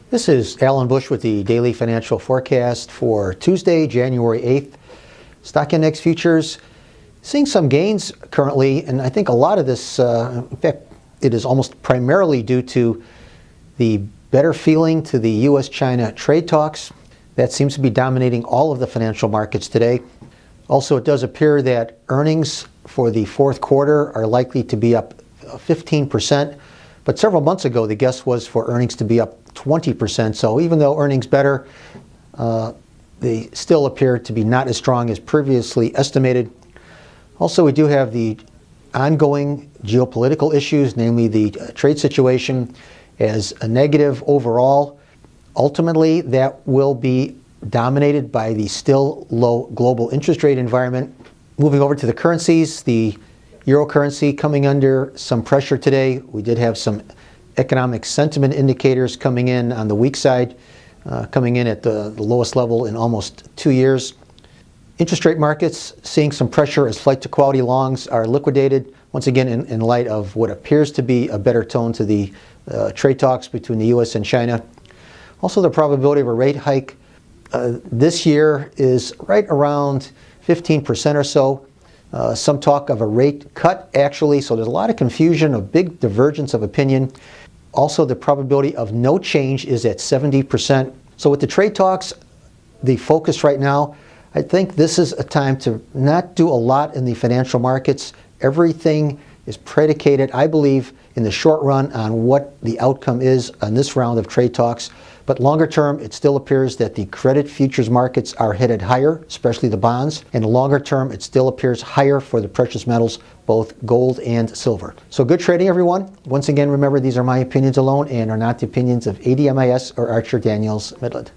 This is Alan Bush with the Daily Financial Forecast for Tuesday, January 8th. Stock Index Futures seeing some gains currently, and I think a lot of this, in fact, it is almost primarily due to the better feeling to the U.S.-China trade talks. That seems to be dominating all of the financial markets today. Also, it does appear that earnings for the fourth quarter are likely to be up 15%, but several months ago the guess was for earnings to be up 20%. So even though earnings better, they still appear to be not as strong as previously estimated. Also, we do have the ongoing geopolitical issues, namely the trade situation, as a negative overall. Ultimately, that will be dominated by the still low global interest rate environment. Moving over to the currencies, the euro currency coming under some pressure today. We did have some economic sentiment indicators coming in on the weak side, coming in at the lowest level in almost 2 years. Interest rate markets seeing some pressure as flight to quality longs are liquidated, once again in light of what appears to be a better tone to the trade talks between the U.S. and China. Also, the probability of a rate hike this year is right around 15% or so. Some talk of a rate cut, actually, so there's a lot of confusion, a big divergence of opinion. Also, the probability of no change is at 70%. So with the trade talks, the focus right now, I think this is a time to not do a lot in the financial markets. Everything is predicated, I believe, in the short run on what the outcome is on this round of trade talks. But longer term, it still appears that the credit futures markets are headed higher, especially the bonds. And longer term, it still appears higher for the precious metals, both gold and silver. So good trading, everyone. Once again, remember, these are my opinions alone and are not the opinions of ADMIS or Archer Daniels Midland.